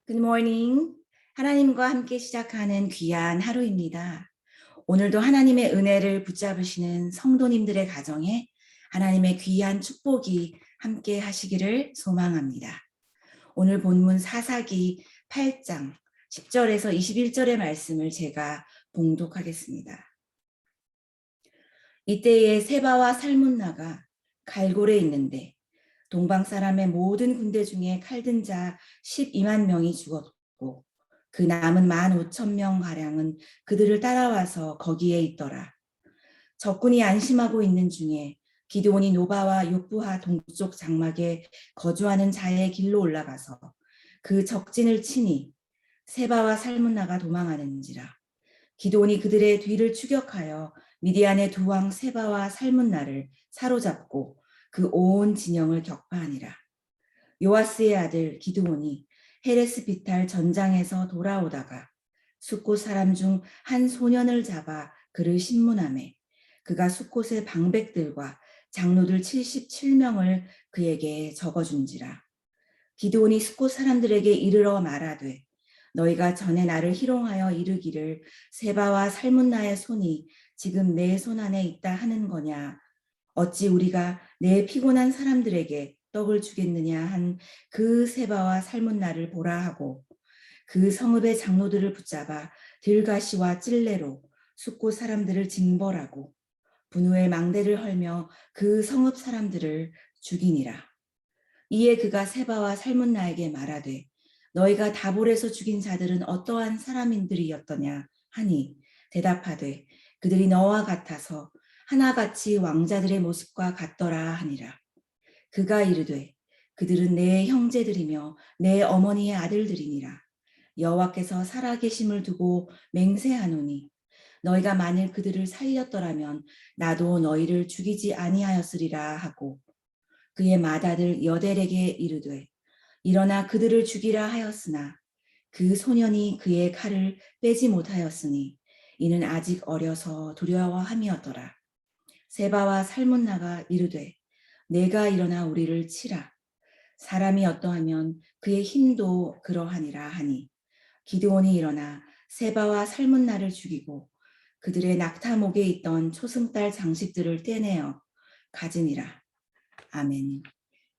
Good morning. 하나님과 함께 시작하는 귀한 하루입니다. 오늘도 하나님의 은혜를 붙잡으시는 성도님들의 가정에 하나님의 귀한 축복이 함께 하시기를 소망합니다. 오늘 본문 사사기 8장 10절에서 21절의 말씀을 제가 봉독하겠습니다. 이때에 세바와 살문나가 갈골에 있는데 동방 사람의 모든 군대 중에 칼든 자 12만 명이 죽었고 그 남은 15,000명 가량은 그들을 따라와서 거기에 있더라. 적군이 안심하고 있는 중에 기드온이 노바와 욕부하 동쪽 장막에 거주하는 자의 길로 올라가서 그 적진을 치니 세바와 살문나가 도망하는지라. 기드온이 그들의 뒤를 추격하여 미디안의 두 왕 세바와 살문나를 사로잡고 그 온 진영을 격파하니라. 요아스의 아들 기드온이 헤레스 비탈 전장에서 돌아오다가 숫곳 사람 중 한 소년을 잡아 그를 신문하매 그가 숫곳의 방백들과 장로들 77명을 그에게 적어준지라. 기드온이 숫곳 사람들에게 이르러 말하되 너희가 전에 나를 희롱하여 이르기를 세바와 살문나의 손이 지금 내 손 안에 있다 하는 거냐. 어찌 우리가 내 피곤한 사람들에게 떡을 주겠느냐 한 그 세바와 살문나를 보라 하고 그 성읍의 장로들을 붙잡아 들가시와 찔레로 숫곳 사람들을 징벌하고 분우의 망대를 헐며 그 성읍 사람들을 죽이니라. 이에 그가 세바와 살문나에게 말하되 너희가 다볼에서 죽인 자들은 어떠한 사람인들이었더냐 하니 대답하되 그들이 너와 같아서 하나같이 왕자들의 모습과 같더라 하니라. 그가 이르되 그들은 내 형제들이며 내 어머니의 아들들이니라. 여호와께서 살아계심을 두고 맹세하노니 너희가 만일 그들을 살렸더라면 나도 너희를 죽이지 아니하였으리라 하고 그의 맏아들 여델에게 이르되 일어나 그들을 죽이라 하였으나 그 소년이 그의 칼을 빼지 못하였으니 이는 아직 어려서 두려워함이었더라. 세바와 살문나가 이르되 내가 일어나 우리를 치라. 사람이 어떠하면 그의 힘도 그러하니라 하니 기드온이 일어나 세바와 살문나를 죽이고 그들의 낙타목에 있던 초승달 장식들을 떼내어 가지니라. 아멘.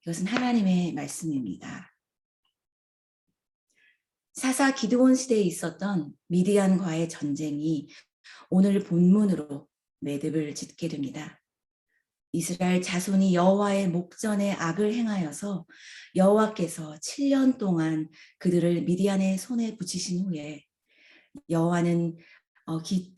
이것은 하나님의 말씀입니다. 사사 기드온 시대에 있었던 미디안과의 전쟁이 오늘 본문으로 매듭을 짓게 됩니다. 이스라엘 자손이 여호와의 목전에 악을 행하여서 여호와께서 7년 동안 그들을 미디안의 손에 붙이신 후에 여호와는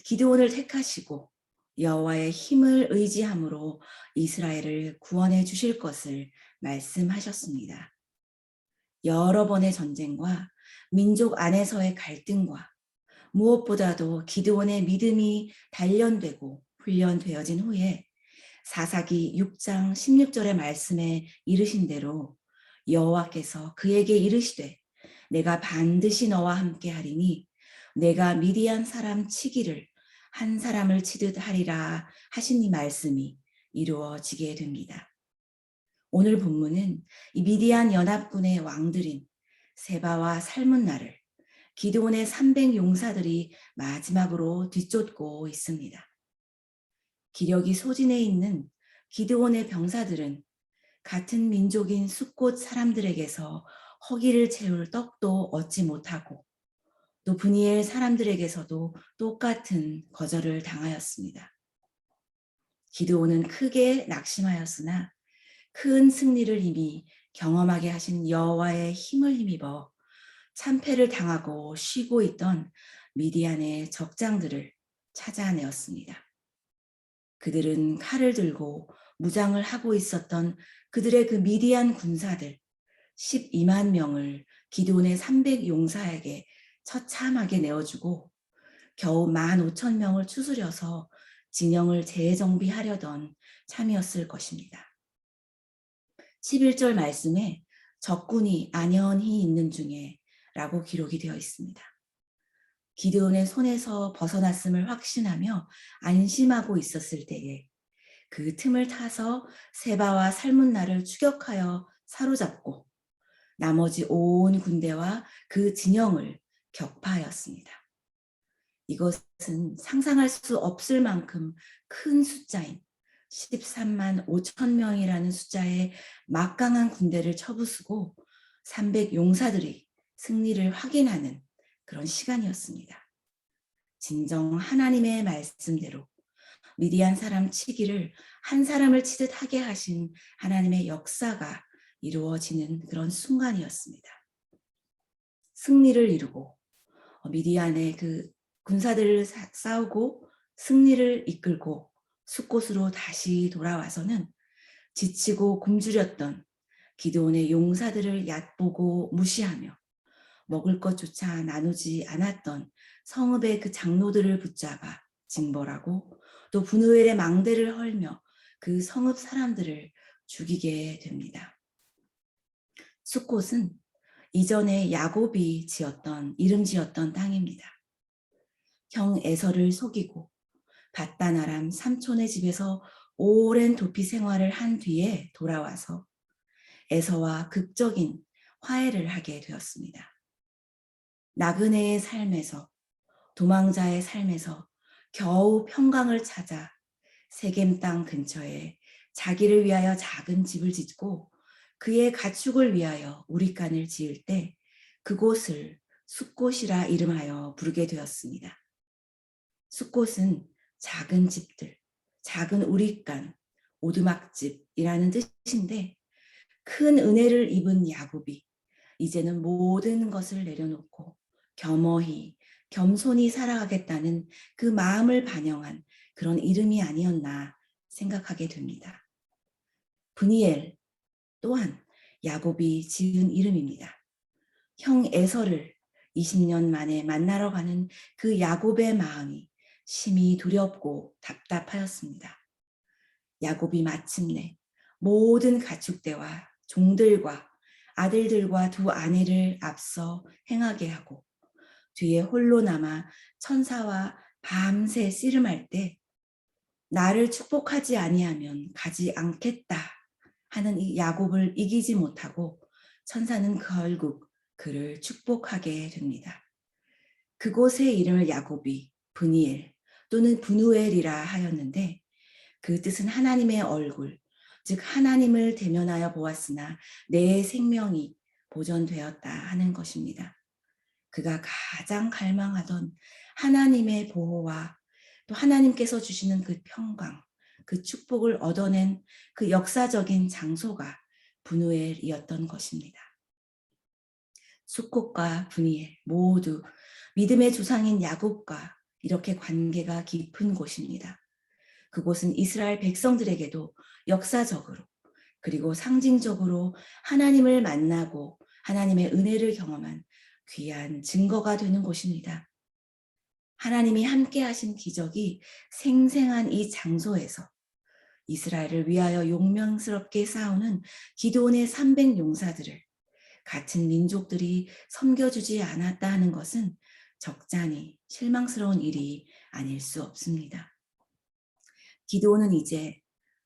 기드온을 택하시고 여호와의 힘을 의지함으로 이스라엘을 구원해 주실 것을 말씀하셨습니다. 여러 번의 전쟁과 민족 안에서의 갈등과 무엇보다도 기드온의 믿음이 단련되고 훈련되어진 후에 사사기 6장 16절의 말씀에 이르신 대로 여호와께서 그에게 이르시되 내가 반드시 너와 함께 하리니 내가 미디안 사람 치기를 한 사람을 치듯 하리라 하신 이 말씀이 이루어지게 됩니다. 오늘 본문은 이 미디안 연합군의 왕들인 세바와 살문나를 기드온의 300 용사들이 마지막으로 뒤쫓고 있습니다. 기력이 소진해 있는 기드온의 병사들은 같은 민족인 숫곳 사람들에게서 허기를 채울 떡도 얻지 못하고 또 브니엘 사람들에게서도 똑같은 거절을 당하였습니다. 기드온은 크게 낙심하였으나 큰 승리를 이미 경험하게 하신 여호와의 힘을 힘입어 참패를 당하고 쉬고 있던 미디안의 적장들을 찾아내었습니다. 그들은 칼을 들고 무장을 하고 있었던 그들의 그 미디안 군사들 12만 명을 기드온의 300 용사에게 처참하게 내어주고 겨우 15,000명을 추스려서 진영을 재정비하려던 참이었을 것입니다. 11절 말씀에 적군이 안연히 있는 중에 라고 기록이 되어 있습니다. 기드온의 손에서 벗어났음을 확신하며 안심하고 있었을 때에 그 틈을 타서 세바와 살문나를 추격하여 사로잡고 나머지 온 군대와 그 진영을 격파하였습니다. 이것은 상상할 수 없을 만큼 큰 숫자인 13만 5천 명이라는 숫자의 막강한 군대를 쳐부수고 300 용사들이 승리를 확인하는 그런 시간이었습니다. 진정 하나님의 말씀대로 미디안 사람 치기를 한 사람을 치듯 하게 하신 하나님의 역사가 이루어지는 그런 순간이었습니다. 승리를 이루고 미디안의 그 군사들을 싸우고 승리를 이끌고 숫곳으로 다시 돌아와서는 지치고 굶주렸던 기드온의 용사들을 얕보고 무시하며 먹을 것조차 나누지 않았던 성읍의 그 장로들을 붙잡아 징벌하고 또 분우엘의 망대를 헐며 그 성읍 사람들을 죽이게 됩니다. 숫곳은 이전에 야곱이 이름 지었던 땅입니다. 형 에서를 속이고 밧단 아람 삼촌의 집에서 오랜 도피 생활을 한 뒤에 돌아와서 에서와 극적인 화해를 하게 되었습니다. 나그네의 삶에서 도망자의 삶에서 겨우 평강을 찾아 세겜 땅 근처에 자기를 위하여 작은 집을 짓고 그의 가축을 위하여 우릿간을 지을 때 그곳을 숫곳이라 이름하여 부르게 되었습니다. 숫곳은 작은 집들, 작은 우릿간, 오두막집이라는 뜻인데 큰 은혜를 입은 야곱이 이제는 모든 것을 내려놓고 겸허히 겸손히 살아가겠다는 그 마음을 반영한 그런 이름이 아니었나 생각하게 됩니다. 브니엘 또한 야곱이 지은 이름입니다. 형 에서를 20년 만에 만나러 가는 그 야곱의 마음이 심히 두렵고 답답하였습니다. 야곱이 마침내 모든 가축대와 종들과 아들들과 두 아내를 앞서 행하게 하고 뒤에 홀로 남아 천사와 밤새 씨름할 때 나를 축복하지 아니하면 가지 않겠다 하는 이 야곱을 이기지 못하고 천사는 결국 그를 축복하게 됩니다. 그곳의 이름을 야곱이 브니엘 또는 브누엘이라 하였는데 그 뜻은 하나님의 얼굴, 즉 하나님을 대면하여 보았으나 내 생명이 보존되었다 하는 것입니다. 그가 가장 갈망하던 하나님의 보호와 또 하나님께서 주시는 그 평강, 그 축복을 얻어낸 그 역사적인 장소가 브누엘이었던 것입니다. 숫곳과 브니엘 모두 믿음의 조상인 야곱과 이렇게 관계가 깊은 곳입니다. 그곳은 이스라엘 백성들에게도 역사적으로 그리고 상징적으로 하나님을 만나고 하나님의 은혜를 경험한 귀한 증거가 되는 곳입니다. 하나님이 함께 하신 기적이 생생한 이 장소에서 이스라엘을 위하여 용맹스럽게 싸우는 기드온의 300 용사들을 같은 민족들이 섬겨주지 않았다 하는 것은 적잖이 실망스러운 일이 아닐 수 없습니다. 기드온은 이제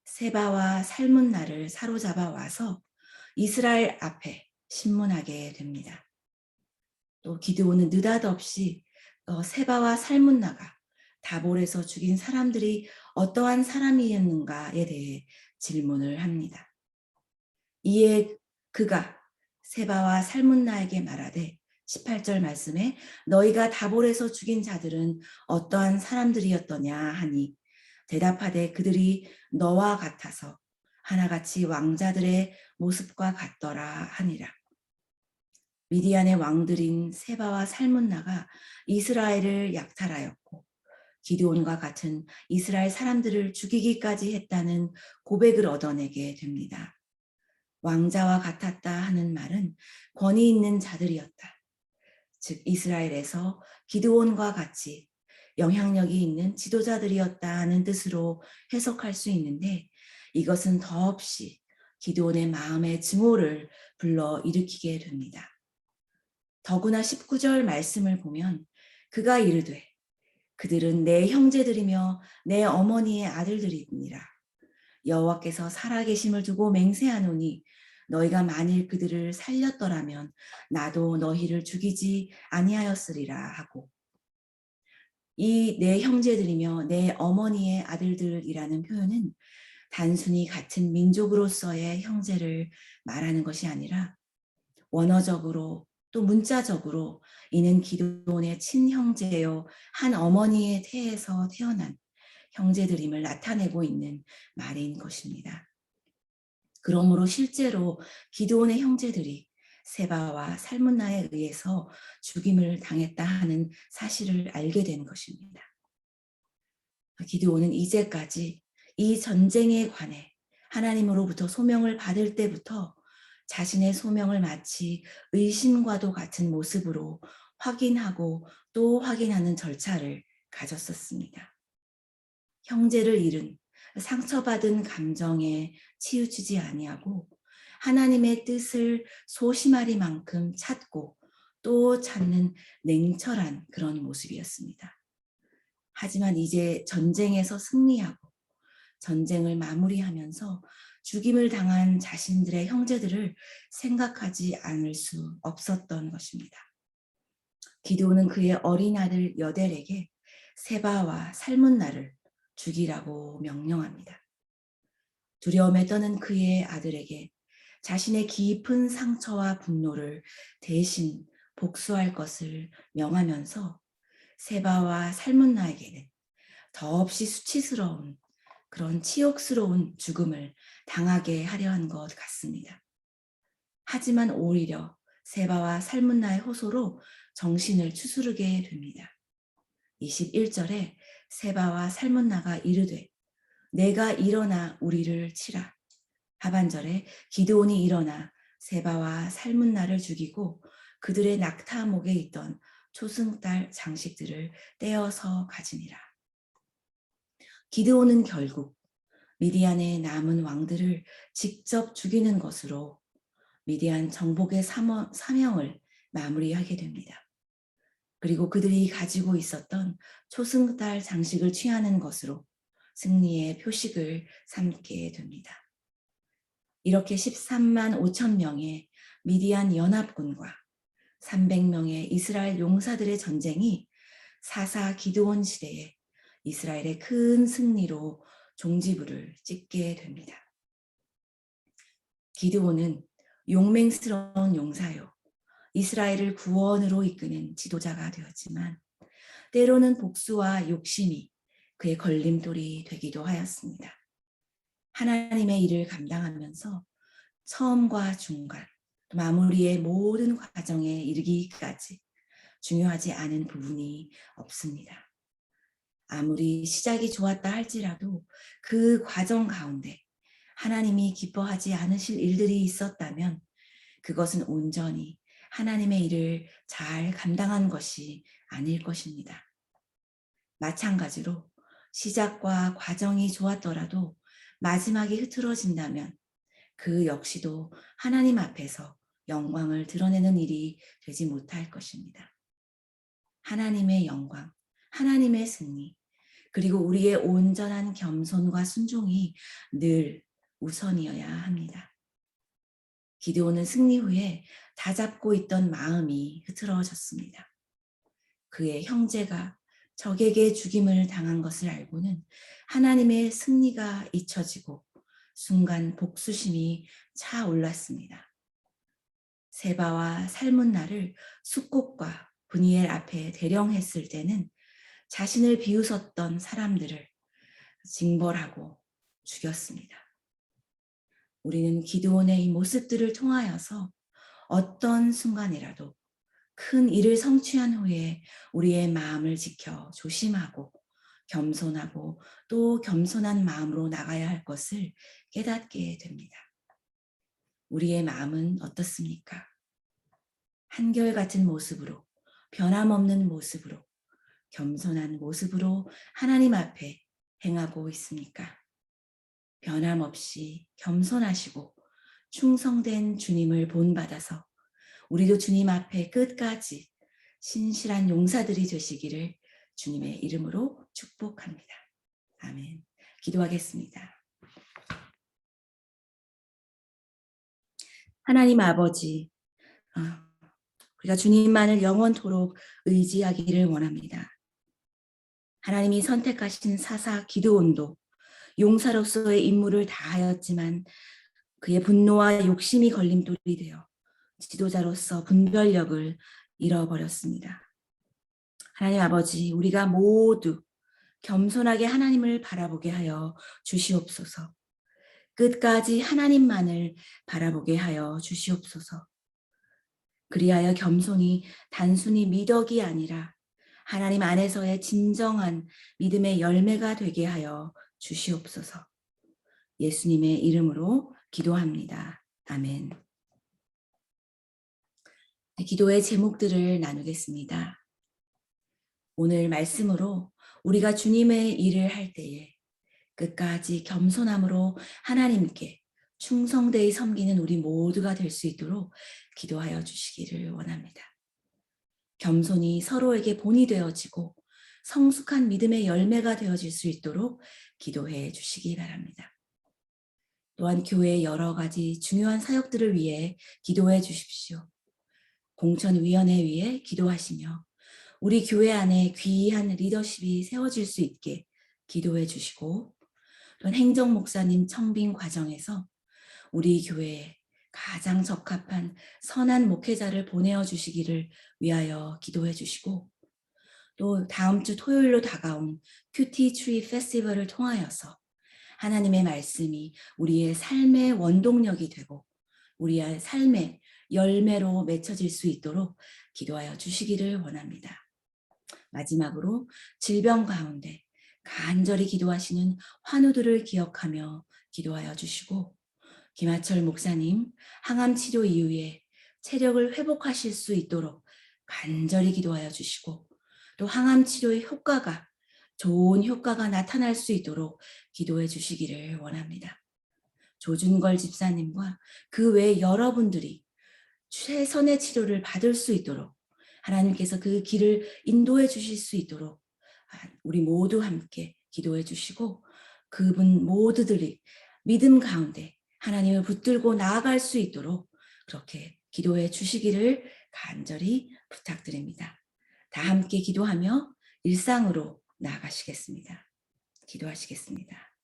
세바와 살문나를 사로잡아 와서 이스라엘 앞에 신문하게 됩니다. 또 기드온은 느닷없이 세바와 살문나가 다볼에서 죽인 사람들이 어떠한 사람이었는가에 대해 질문을 합니다. 이에 그가 세바와 살문나에게 말하되 18절 말씀에 너희가 다볼에서 죽인 자들은 어떠한 사람들이었더냐 하니 대답하되 그들이 너와 같아서 하나같이 왕자들의 모습과 같더라 하니라. 미디안의 왕들인 세바와 살문나가 이스라엘을 약탈하였고 기드온과 같은 이스라엘 사람들을 죽이기까지 했다는 고백을 얻어내게 됩니다. 왕자와 같았다 하는 말은 권위 있는 자들이었다. 즉 이스라엘에서 기드온과 같이 영향력이 있는 지도자들이었다 하는 뜻으로 해석할 수 있는데 이것은 더없이 기드온의 마음의 증오를 불러 일으키게 됩니다. 더구나 19절 말씀을 보면 그가 이르되 그들은 내 형제들이며 내 어머니의 아들들이니라. 여호와께서 살아계심을 두고 맹세하노니 너희가 만일 그들을 살렸더라면 나도 너희를 죽이지 아니하였으리라 하고 이 내 형제들이며 내 어머니의 아들들이라는 표현은 단순히 같은 민족으로서의 형제를 말하는 것이 아니라 원어적으로 또 문자적으로 이는 기드온의 친형제요 한 어머니의 태에서 태어난 형제들임을 나타내고 있는 말인 것입니다. 그러므로 실제로 기드온의 형제들이 세바와 살문나에 의해서 죽임을 당했다 하는 사실을 알게 된 것입니다. 기드온은 이제까지 이 전쟁에 관해 하나님으로부터 소명을 받을 때부터 자신의 소명을 마치 의심과도 같은 모습으로 확인하고 또 확인하는 절차를 가졌었습니다. 형제를 잃은 상처받은 감정에 치우치지 아니하고 하나님의 뜻을 소심하리만큼 찾고 또 찾는 냉철한 그런 모습이었습니다. 하지만 이제 전쟁에서 승리하고 전쟁을 마무리하면서 죽임을 당한 자신들의 형제들을 생각하지 않을 수 없었던 것입니다. 기드온은 그의 어린 아들 여델에게 세바와 살문나를 죽이라고 명령합니다. 두려움에 떠는 그의 아들에게 자신의 깊은 상처와 분노를 대신 복수할 것을 명하면서 세바와 살문나에게는 더없이 수치스러운 그런 치욕스러운 죽음을 당하게 하려 한 것 같습니다. 하지만 오히려 세바와 살문나의 호소로 정신을 추스르게 됩니다. 21절에 세바와 살문나가 이르되 내가 일어나 우리를 치라. 하반절에 기드온이 일어나 세바와 살문나를 죽이고 그들의 낙타목에 있던 초승달 장식들을 떼어서 가지니라. 기드온은 결국 미디안의 남은 왕들을 직접 죽이는 것으로 미디안 정복의 사명을 마무리하게 됩니다. 그리고 그들이 가지고 있었던 초승달 장식을 취하는 것으로 승리의 표식을 삼게 됩니다. 이렇게 13만 5천 명의 미디안 연합군과 300명의 이스라엘 용사들의 전쟁이 사사 기드온 시대에 이스라엘의 큰 승리로 종지부를 찍게 됩니다. 기드온은 용맹스러운 용사요, 이스라엘을 구원으로 이끄는 지도자가 되었지만 때로는 복수와 욕심이 그의 걸림돌이 되기도 하였습니다. 하나님의 일을 감당하면서 처음과 중간, 마무리의 모든 과정에 이르기까지 중요하지 않은 부분이 없습니다. 아무리 시작이 좋았다 할지라도 그 과정 가운데 하나님이 기뻐하지 않으실 일들이 있었다면 그것은 온전히 하나님의 일을 잘 감당한 것이 아닐 것입니다. 마찬가지로 시작과 과정이 좋았더라도 마지막이 흐트러진다면 그 역시도 하나님 앞에서 영광을 드러내는 일이 되지 못할 것입니다. 하나님의 영광, 하나님의 승리, 그리고 우리의 온전한 겸손과 순종이 늘 우선이어야 합니다. 기드온은 승리 후에 다잡고 있던 마음이 흐트러졌습니다. 그의 형제가 적에게 죽임을 당한 것을 알고는 하나님의 승리가 잊혀지고 순간 복수심이 차올랐습니다. 세바와 살문나를 숫곳과 브니엘 앞에 대령했을 때는 자신을 비웃었던 사람들을 징벌하고 죽였습니다. 우리는 기드온의 이 모습들을 통하여서 어떤 순간이라도 큰 일을 성취한 후에 우리의 마음을 지켜 조심하고 겸손하고 또 겸손한 마음으로 나가야 할 것을 깨닫게 됩니다. 우리의 마음은 어떻습니까? 한결같은 모습으로, 변함없는 모습으로, 겸손한 모습으로 하나님 앞에 행하고 있습니까? 변함없이 겸손하시고 충성된 주님을 본받아서 우리도 주님 앞에 끝까지 신실한 용사들이 되시기를 주님의 이름으로 축복합니다. 아멘. 기도하겠습니다. 하나님 아버지, 우리가 주님만을 영원토록 의지하기를 원합니다. 하나님이 선택하신 사사 기드온도 용사로서의 임무를 다하였지만 그의 분노와 욕심이 걸림돌이 되어 지도자로서 분별력을 잃어버렸습니다. 하나님 아버지, 우리가 모두 겸손하게 하나님을 바라보게 하여 주시옵소서. 끝까지 하나님만을 바라보게 하여 주시옵소서. 그리하여 겸손이 단순히 미덕이 아니라 하나님 안에서의 진정한 믿음의 열매가 되게 하여 주시옵소서. 예수님의 이름으로 기도합니다. 아멘. 기도의 제목들을 나누겠습니다. 오늘 말씀으로 우리가 주님의 일을 할 때에 끝까지 겸손함으로 하나님께 충성되이 섬기는 우리 모두가 될 수 있도록 기도하여 주시기를 원합니다. 겸손이 서로에게 본이 되어지고 성숙한 믿음의 열매가 되어질 수 있도록 기도해 주시기 바랍니다. 또한 교회의 여러 가지 중요한 사역들을 위해 기도해 주십시오. 공천위원회 위해 기도하시며 우리 교회 안에 귀한 리더십이 세워질 수 있게 기도해 주시고 또 행정목사님 청빙 과정에서 우리 교회에 가장 적합한 선한 목회자를 보내어 주시기를 위하여 기도해 주시고 또 다음 주 토요일로 다가온 큐티 트리 페스티벌을 통하여서 하나님의 말씀이 우리의 삶의 원동력이 되고 우리의 삶의 열매로 맺혀질 수 있도록 기도하여 주시기를 원합니다. 마지막으로 질병 가운데 간절히 기도하시는 환우들을 기억하며 기도하여 주시고 김하철 목사님 항암 치료 이후에 체력을 회복하실 수 있도록 간절히 기도하여 주시고 또 항암 치료의 효과가 좋은 효과가 나타날 수 있도록 기도해 주시기를 원합니다. 조준걸 집사님과 그 외 여러분들이 최선의 치료를 받을 수 있도록 하나님께서 그 길을 인도해 주실 수 있도록 우리 모두 함께 기도해 주시고 그분 모두들이 믿음 가운데 하나님을 붙들고 나아갈 수 있도록 그렇게 기도해 주시기를 간절히 부탁드립니다. 다 함께 기도하며 일상으로 나아가시겠습니다. 기도하시겠습니다.